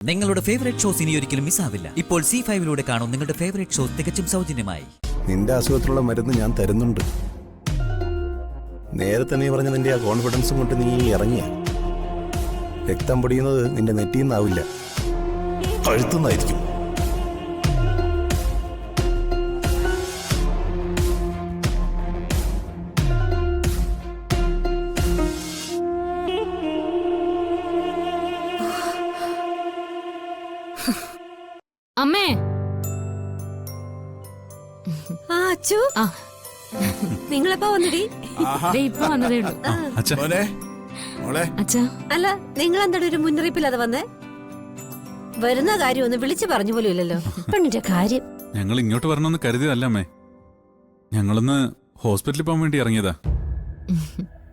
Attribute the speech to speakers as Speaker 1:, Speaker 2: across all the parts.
Speaker 1: നിങ്ങളുടെ favourite shows ഇനി ഒരിക്കലും മിസ്സാവില്ല. ഇപ്പോൾ C5 കാണും നിങ്ങളുടെ ഫേവറേറ്റ് ഷോസ് തികച്ചും സൗജന്യമായി.
Speaker 2: നിന്റെ അസുഖത്തിനുള്ള മരുന്ന് ഞാൻ തരുന്നുണ്ട്. നേരത്തെ നീ പറഞ്ഞ നിന്റെ ആ കോൺഫിഡൻസും കൊണ്ട് നീ ഇറങ്ങിയ രക്തം പൊടിയുന്നത് നിന്റെ നെറ്റിയിൽ നിന്നാവില്ല, കഴുത്തുനിന്നായിരിക്കും.
Speaker 3: അമ്മേ,
Speaker 4: അച്ചു, നിങ്ങളെപ്പോ വന്നിടി?
Speaker 3: ഇപ്പൊ വന്നതേ ഉള്ളൂ. അച്ഛാ,
Speaker 4: അല്ല, നിങ്ങൾ എന്താണ് ഒരു മുന്നറിയിപ്പില്ലാതെ വന്നേ? വരുന്ന കാര്യം ഒന്ന് വിളിച്ചു പറഞ്ഞു പോലും ഇല്ലല്ലോ. പെണ്ണിന്റെ കാര്യം.
Speaker 5: ഞങ്ങൾ ഇങ്ങോട്ട് വരണമെന്ന് കരുതിയതല്ല അമ്മേ, ഞങ്ങളൊന്ന് ഹോസ്പിറ്റലിൽ പോകാൻ വേണ്ടി ഇറങ്ങിയതാ.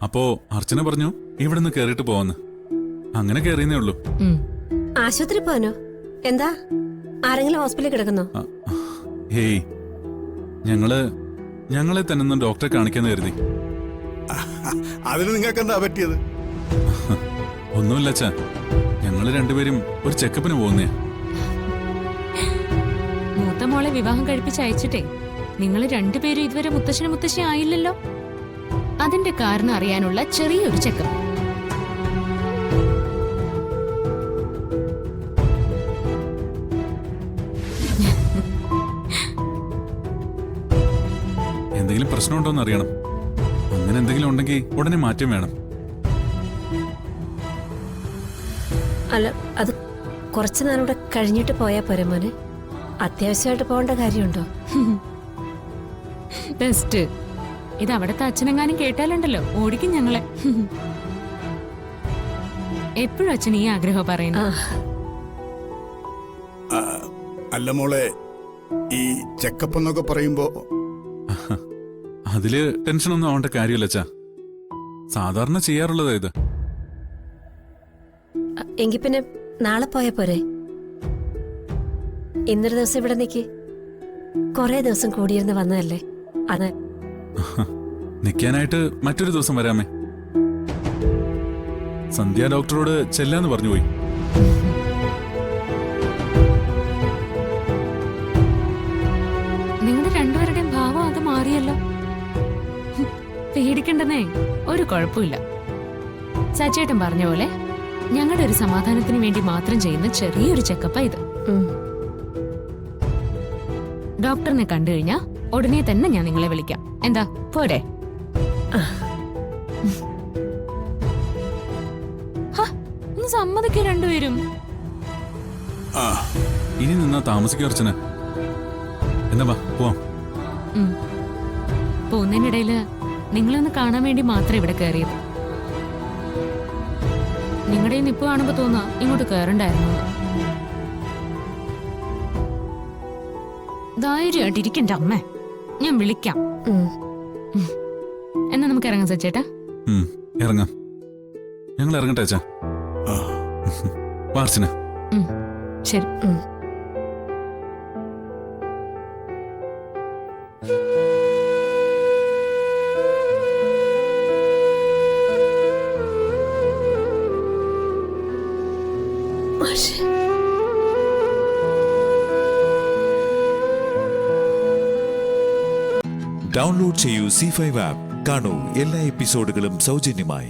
Speaker 5: അപ്പോ അർച്ചന പറഞ്ഞു ഇവിടെ നിന്ന് കേറിയിട്ട് പോവാന്ന്. അങ്ങനെ കേറിയെന്നേ ഉള്ളൂ.
Speaker 4: ആശുപത്രി പോവാനോ? എന്താ, ആരെങ്കിലും ഹോസ്പിറ്റലിൽ കിടക്കുന്നോ?
Speaker 5: ഹേയ്, ഞങ്ങളെ തന്നെ ഡോക്ടറെ കാണിക്കാന്ന് കരുതി.
Speaker 2: അതിന് നിങ്ങൾക്ക് എന്താ പറ്റിയത്?
Speaker 5: ഒന്നുമില്ല അച്ഛാ, ഞങ്ങള് രണ്ടുപേരും ഒരു ചെക്കപ്പിന് പോകുന്നേ.
Speaker 3: മൂത്ത മോളെ വിവാഹം കഴിപ്പിച്ച് അയച്ചിട്ടേ നിങ്ങൾ രണ്ടുപേരും ഇതുവരെ മുത്തശ്ശനും മുത്തശ്ശി ആയില്ലല്ലോ. അതിന്റെ കാരണം അറിയാനുള്ള ചെറിയൊരു ചെക്കപ്പ്.
Speaker 5: എന്തെങ്കിലും പ്രശ്നമുണ്ടോന്ന് അറിയണം. അങ്ങനെ എന്തെങ്കിലും ഉണ്ടെങ്കിൽ ഉടനെ മാറ്റം വേണം.
Speaker 4: അല്ല, അത് കുറച്ചു നാളൂടെ കഴിഞ്ഞിട്ട് പോയാ പോരെ മോനെ? അത്യാവശ്യമായിട്ട് പോകേണ്ട കാര്യമുണ്ടോ?
Speaker 3: ബെസ്റ്റ്. ഇത് അവിടത്തെ അച്ഛനെങ്ങാനും കേട്ടാലുണ്ടല്ലോ ഓടിക്കും ഞങ്ങളെ. എപ്പോഴും അച്ഛൻ ഈ ആഗ്രഹം പറയുന്നു.
Speaker 6: അല്ല മോളെ, ഈ ചെക്കപ്പ് എന്നൊക്കെ പറയുമ്പോ
Speaker 5: അതില് ടെൻഷനൊന്നും ആവേണ്ട കാര്യമില്ല അച്ഛാ, സാധാരണ ചെയ്യാറുള്ളതാ ഇത്.
Speaker 4: എങ്കി പിന്നെ നാളെ പോയാ പോരെ? ഇന്നൊരു ദിവസം ഇവിടെ നിക്ക്. കൊറേ ദിവസം കൂടിയിരുന്ന് വന്നതല്ലേ അത്.
Speaker 5: നിക്കാനായിട്ട് മറ്റൊരു ദിവസം വരാമേ. സന്ധ്യ ഡോക്ടറോട് ചെല്ലാന്ന് പറഞ്ഞു പോയി.
Speaker 3: നിങ്ങളുടെ രണ്ടുപേരുടെയും ഭാവം അത് മാറിയല്ലോ. പേടിക്കണ്ടെന്നേ, ഒരു കുഴപ്പമില്ല. സച്ചേട്ടൻ പറഞ്ഞ പോലെ ഞങ്ങളുടെ ഒരു സമാധാനത്തിന് വേണ്ടി മാത്രം ചെയ്യുന്ന ചെറിയൊരു ചെക്കപ്പാ ഇത്. ഡോക്ടറിനെ കണ്ടു കഴിഞ്ഞാ ഉടനെ തന്നെ ഞാൻ നിങ്ങളെ വിളിക്കാം. എന്താ, പോരെ? ഒന്ന് സമ്മതിക്കോ രണ്ടുപേരും.
Speaker 5: ഇനി നിന്നാ താമസിക്കും അർച്ചന. എന്നാ വാ പോവാം.
Speaker 3: പോകുന്നതിനിടയില് നിങ്ങളൊന്ന് കാണാൻ വേണ്ടി മാത്രം ഇവിടെ കയറിയത്. നിങ്ങളുടെ നിപ്പ് കാണുമ്പോ തോന്നാ ഇങ്ങോട്ട് കയറണ്ടായിരുന്നു. ധൈര്യമായിട്ടിരിക്കണ്ട അമ്മേ, ഞാൻ വിളിക്കാം. എന്നാ നമുക്ക് ഇറങ്ങാം സച്ചേട്ടാ.
Speaker 5: ഇറങ്ങാം, ഞങ്ങൾ ഇറങ്ങട്ടെ അച്ഛാ. വാർച്ചന.
Speaker 3: ശരി.
Speaker 7: ഡൗൺലോഡ് ചെയ്യൂ C5 ആപ്പ്. കാണൂ എല്ലാ എപ്പിസോഡുകളും സൗജന്യമായി.